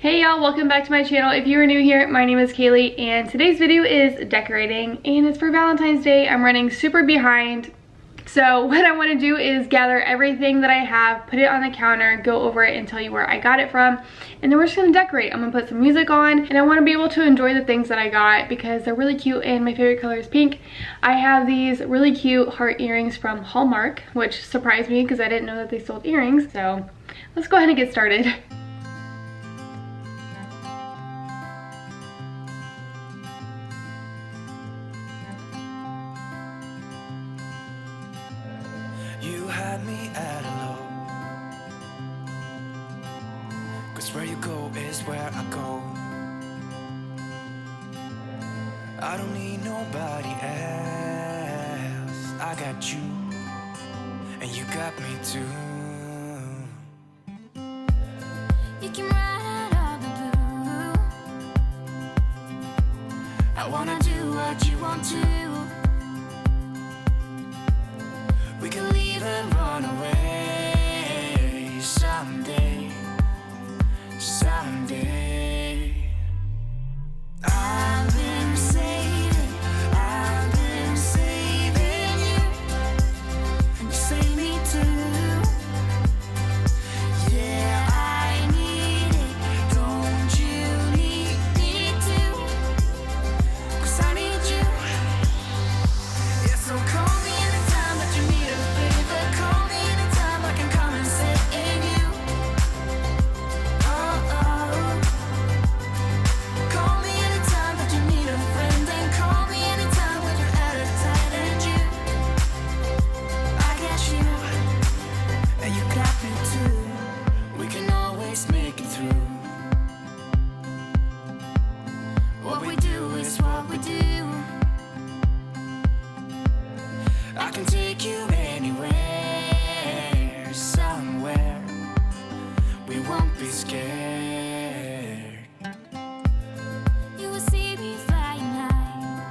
Hey y'all, welcome back to my channel. If you are new here, my name is Kaylee and today's video is decorating and it's for Valentine's Day. I'm running super behind. So what I want to do is gather everything that I have, put it on the counter, go over it and tell you where I got it from, and then we're just going to decorate. I'm going to put some music on and I want to be able to enjoy the things that I got because they're really cute and my favorite color is pink. I have these really cute heart earrings from Hallmark, which surprised me because I didn't know that they sold earrings. So let's go ahead and get started. You had me at a low, 'cause where you go is where I go. I don't need nobody else. I got you, and you got me too. You can ride out of the blue. I wanna do what you want to. We can leave and run away someday, someday. I've been saving you, and you save me too. Yeah, I need it, don't you need me too? 'Cause I need you. Yeah, so call me anytime that you need a favor. Call me anytime I can come and save you. Oh, oh. Call me anytime that you need a friend. And call me anytime when you're out of time. And you, I got you, and you got me too. We can always make it through. What we do is what we do. I can take you anywhere, somewhere. We won't be scared. You will see me flying high.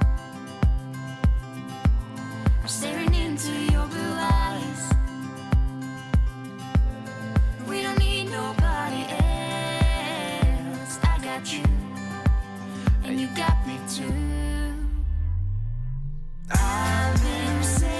I'm staring into your blue eyes. We don't need nobody else. I got you, and you got me too. I've been saving.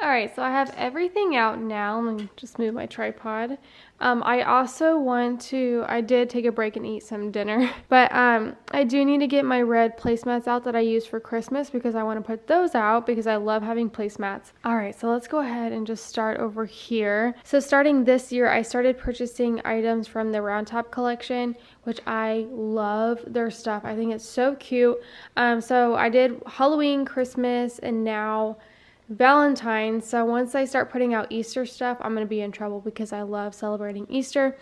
Alright, so I have everything out now. Let me just move my tripod. I also I did take a break and eat some dinner, but I do need to get my red placemats out that I used for Christmas because I want to put those out because I love having placemats. Alright, so let's go ahead and just start over here. So starting this year, I started purchasing items from the Round Top collection, which I love their stuff. I think it's so cute. So I did Halloween, Christmas, and now Valentines. So once I start putting out Easter stuff, I'm going to be in trouble because I love celebrating Easter.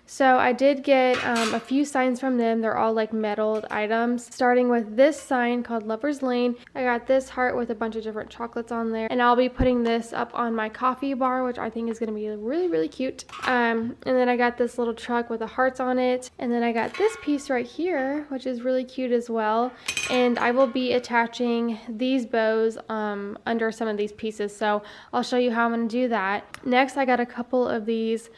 So I did get a few signs from them. They're all like metaled items, starting with this sign called Lover's Lane. I got this heart with a bunch of different chocolates on there, and I'll be putting this up on my coffee bar, which I think is going to be really, really cute. And then I got this little truck with the hearts on it, and then I got this piece right here, which is really cute as well. And I will be attaching these bows under some of these pieces, so I'll show you how I'm going to do that. Next, I got a couple of these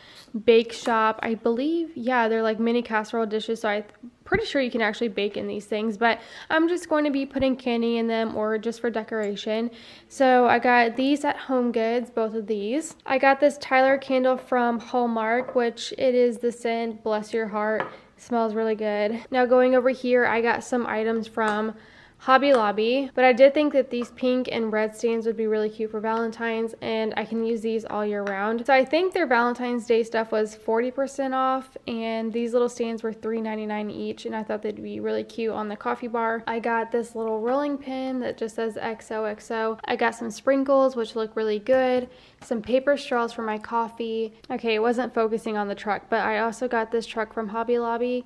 Bake Shop, I believe, yeah, they're like mini casserole dishes, so I'm pretty sure you can actually bake in these things, but I'm just going to be putting candy in them or just for decoration. So I got these at Home Goods, both of these. I got this Tyler candle from Hallmark, which it is the scent Bless Your Heart. It smells really good. Now going over here, I got some items from Hobby Lobby, but I did think that these pink and red stands would be really cute for Valentine's, and I can use these all year round. So I think their Valentine's Day stuff was 40% off, and these little stands were $3.99 each, and I thought they'd be really cute on the coffee bar. I got this little rolling pin that just says XOXO. I got some sprinkles, which look really good, some paper straws for my coffee. Okay, it wasn't focusing on the truck, but I also got this truck from Hobby Lobby,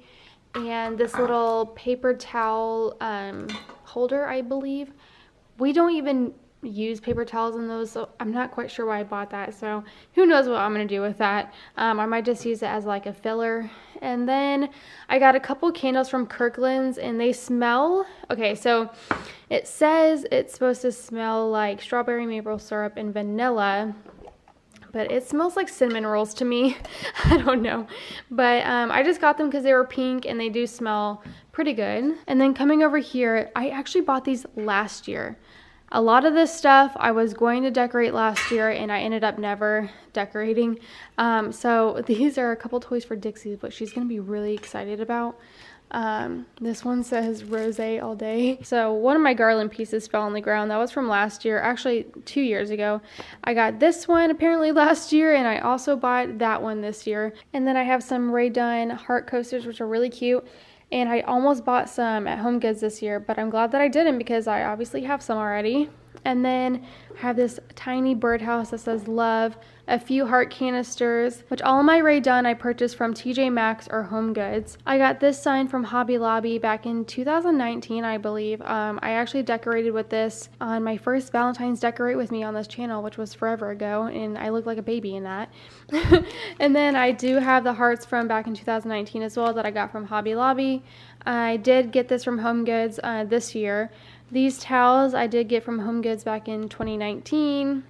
and this little paper towel holder, I believe. We don't even use paper towels in those, so I'm not quite sure why I bought that, so who knows what I'm gonna do with that. I might just use it as like a filler. And then I got a couple candles from Kirkland's, and they smell, okay, so it says it's supposed to smell like strawberry maple syrup and vanilla, but it smells like cinnamon rolls to me. I don't know. But I just got them because they were pink and they do smell pretty good. And then coming over here, I actually bought these last year. A lot of this stuff I was going to decorate last year and I ended up never decorating. So these are a couple toys for Dixie, but she's going to be really excited about. This one says rosé all day. So one of my garland pieces fell on the ground. That was from last year, actually 2 years ago. I got this one apparently last year, and I also bought that one this year. And then I have some Rae Dunn heart coasters, which are really cute. And I almost bought some at Home Goods this year, but I'm glad that I didn't because I obviously have some already. And then I have this tiny birdhouse that says love, a few heart canisters, which all of my Rae Dunn I purchased from TJ Maxx or Home Goods. I got this sign from Hobby Lobby back in 2019, I believe. I actually decorated with this on my first Valentine's Decorate With Me on this channel, which was forever ago, and I look like a baby in that. And then I do have the hearts from back in 2019 as well that I got from Hobby Lobby. I did get this from Home Goods this year. These towels I did get from Home Goods back in 2019.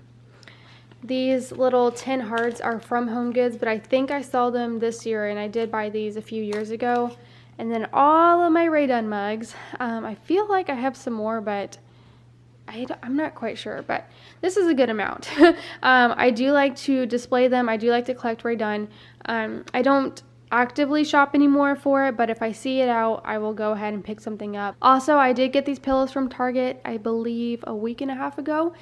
These little tin hearts are from Home Goods, but I think I saw them this year, and I did buy these a few years ago. And then all of my Rae Dunn mugs. I feel like I have some more, but I'm not quite sure, but this is a good amount. I do like to display them. I do like to collect Rae Dunn. I don't actively shop anymore for it, but if I see it out, I will go ahead and pick something up. Also, I did get these pillows from Target, I believe a week and a half ago.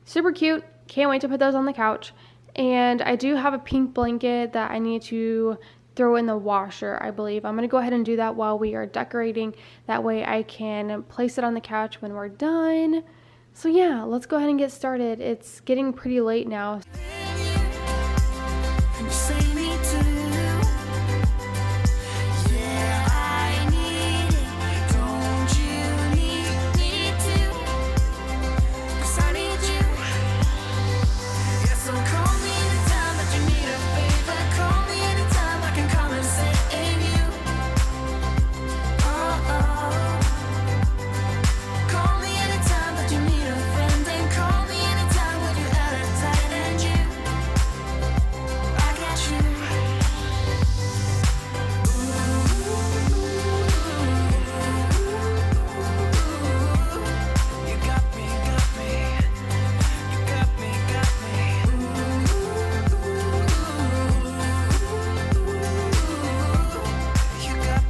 Super cute. Can't wait to put those on the couch. And I do have a pink blanket that I need to throw in the washer, I believe. I'm going to go ahead and do that while we are decorating. That way I can place it on the couch when we're done. So yeah, let's go ahead and get started. It's getting pretty late now. And you say me too. Yeah, I need it. Don't you need me too? 'Cause I need you. Yeah, so call me anytime that you need a favor. Call me anytime I can come and save you. Oh, oh. Call me anytime that you need a friend. And call me anytime when you're at a tight and you. I got you. You got me, got me. You got me, got me. You got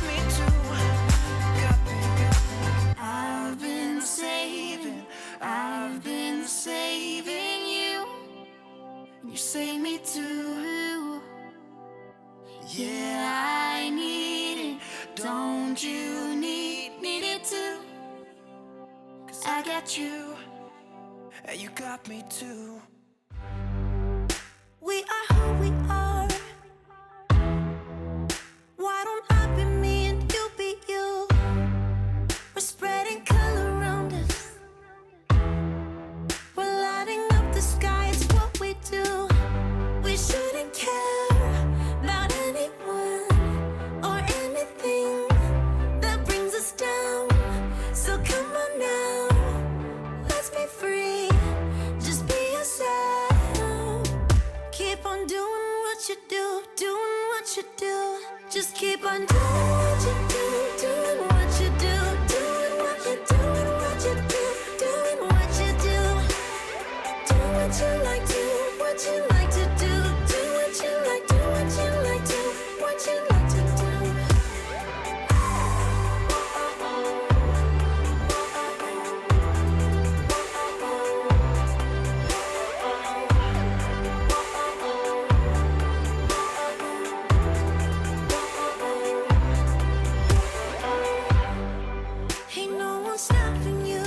me too. Got me. I've been saving you. You save me too. Yeah, I need it. Don't you need it too? 'Cause I got you. And you got me too. We are who we are. Why don't I be me and you be you? We're spreading color around us. We're lighting up the sky, it's what we do. We shouldn't care about anyone or anything that brings us down. So come on now, let's be free. Just be yourself. Keep on doing what you do, doing what you do. Just keep on doing what you do, doing what you do, doing what you do, doing what you do, doing what you do. Do what you like, do what you like to do, do what you like, do what you like, do what you like to do. Ain't no one stopping you.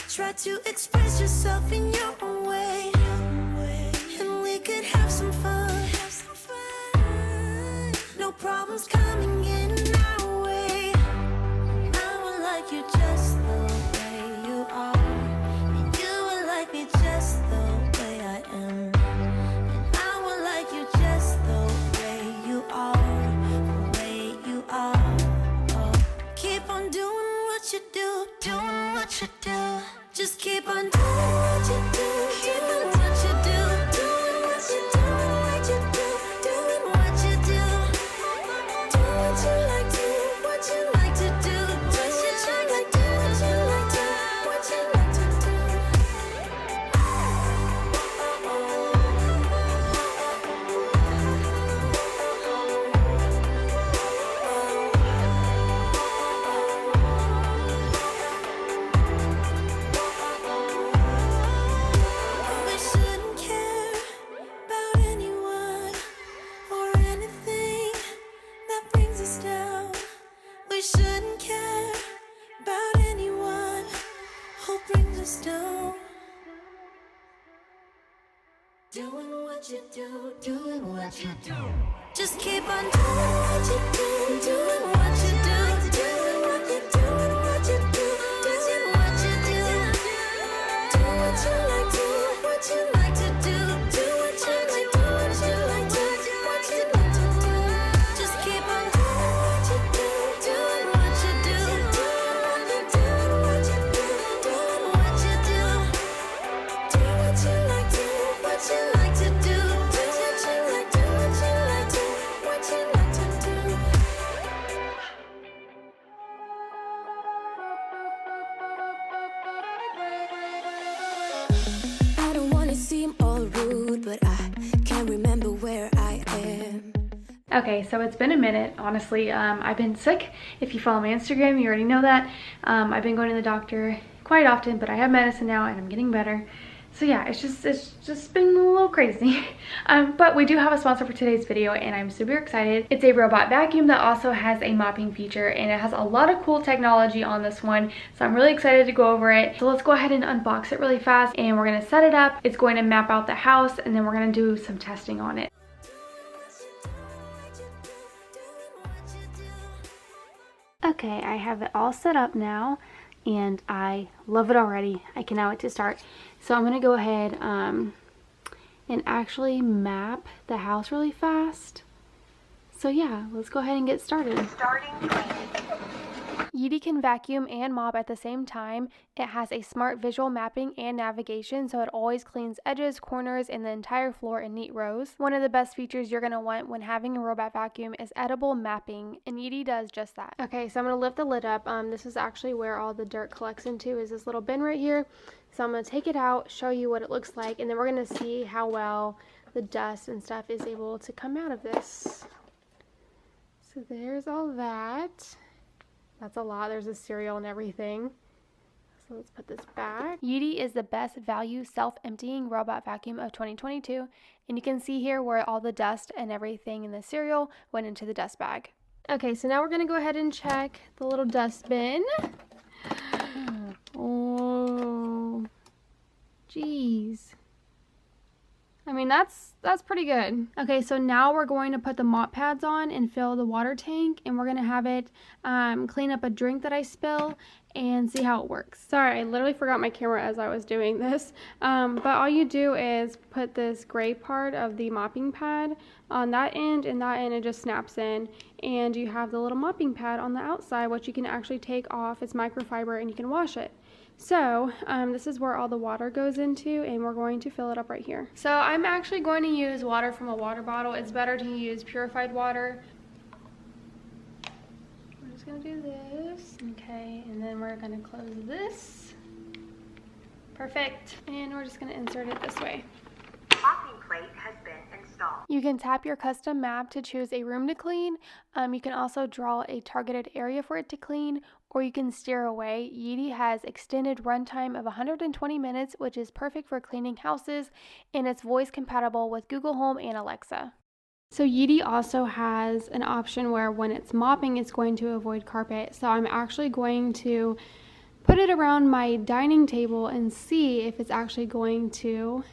Try to express yourself in your own way, and we could have some fun. No problems coming in our way. I would like you just the way you are, and you would like me just the way I am, and I would like you just the way you are, the way you are. Oh. Keep on doing what you do, doing what you do. Just keep on doing what you do, doing Just doing what you do, doing what you do. Just keep on doing what you do, doing what you do, doing what you do, what you do, doing what you do. Do what you like, do what you like to do, do what you like, do what you like to do, what you like to do. Just keep on doing what you do, doing what you do, doing what you do, what you do, doing what you do. Do what you like, do what you like to do, do what you like, do what you like to, what you like to do. I don't wanna seem all rude, but I can't remember where I am. Okay, so it's been a minute, honestly. I've been sick. If you follow my Instagram, you already know that. I've been going to the doctor quite often, but I have medicine now and I'm getting better. So yeah, it's just been a little crazy. But we do have a sponsor for today's video and I'm super excited. It's a robot vacuum that also has a mopping feature and it has a lot of cool technology on this one. So I'm really excited to go over it. So let's go ahead and unbox it really fast and we're gonna set it up. It's going to map out the house and then we're gonna do some testing on it. Okay, I have it all set up now and I love it already. I cannot wait to start. So I'm gonna go ahead and actually map the house really fast. So yeah, let's go ahead and get started. Yeetie can vacuum and mop at the same time. It has a smart visual mapping and navigation, so it always cleans edges, corners, and the entire floor in neat rows. One of the best features you're going to want when having a robot vacuum is edible mapping, and Yeetie does just that. Okay, so I'm going to lift the lid up. This is actually where all the dirt collects into, is this little bin right here. So I'm going to take it out, show you what it looks like, and then we're going to see how well the dust and stuff is able to come out of this. So there's all that. That's a lot. There's a cereal and everything. So let's put this back. Yeetie is the best value self-emptying robot vacuum of 2022. And you can see here where all the dust and everything in the cereal went into the dust bag. Okay, so now we're going to go ahead and check the little dust bin. Oh, jeez. I mean, that's pretty good. Okay, so now we're going to put the mop pads on and fill the water tank, and we're going to have it clean up a drink that I spill and see how it works. Sorry, I literally forgot my camera as I was doing this. But all you do is put this gray part of the mopping pad on that end, and that end it just snaps in, and you have the little mopping pad on the outside, which you can actually take off. It's microfiber, and you can wash it. So this is where all the water goes into, and we're going to fill it up right here. So I'm actually going to use water from a water bottle. It's better to use purified water. We're just going to do this. Okay, and then we're going to close this. Perfect. And we're just going to insert it this way. Mopping plate has been installed. You can tap your custom map to choose a room to clean. You can also draw a targeted area for it to clean, or you can steer away. Yeetie has extended runtime of 120 minutes, which is perfect for cleaning houses, and it's voice compatible with Google Home and Alexa. So Yeetie also has an option where when it's mopping, it's going to avoid carpet. So I'm actually going to put it around my dining table and see if it's actually going to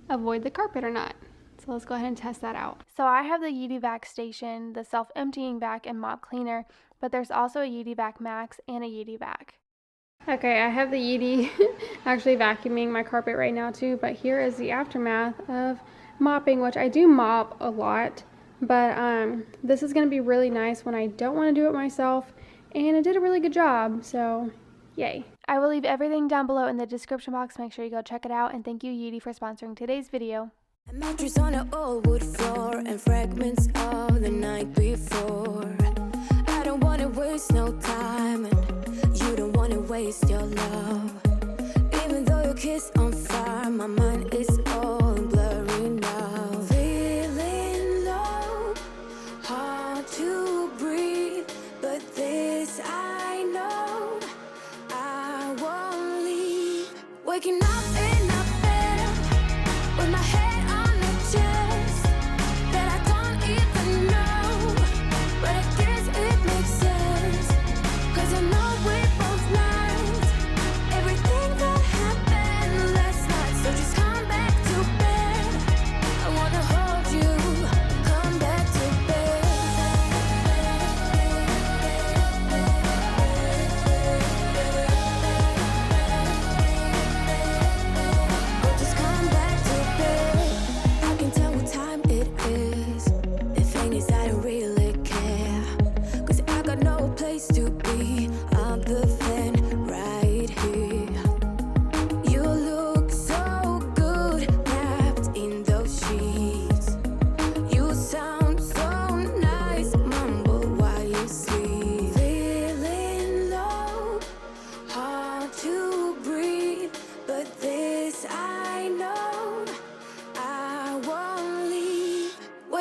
avoid the carpet or not. So let's go ahead and test that out. So I have the Yeetie Vac Station, the self-emptying vac and mop cleaner, but there's also a Yeetie Vac Max and a Yeetie Vac. Okay, I have the Yeetie actually vacuuming my carpet right now too, but here is the aftermath of mopping, which I do mop a lot, but this is going to be really nice when I don't want to do it myself, and it did a really good job, so yay. I will leave everything down below in the description box. Make sure you go check it out, and thank you Yeetie for sponsoring today's video. A mattress on an old wood floor and fragments of the night before. I don't wanna waste no time, and you don't wanna waste your love. Even though your kiss on fire, my mind is all blurry now. Feeling low, hard to breathe, but this I know, I won't leave. Waking up in a bed with my head everything that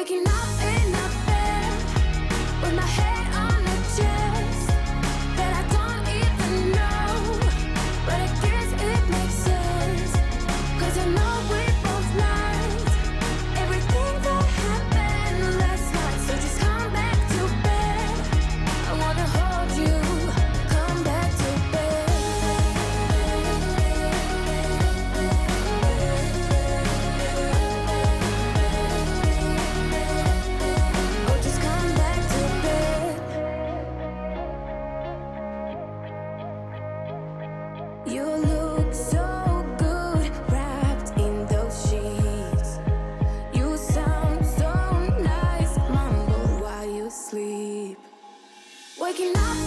Waking up in a bed with my head on a chest that I don't even know, but I guess it makes sense, 'cause I know we both liked everything that happened last night. So just come back to bed. I wanna hold you. Come back to bed. Oh, just come back to bed. You look so good wrapped in those sheets. You sound so nice, mumble while you sleep. Waking up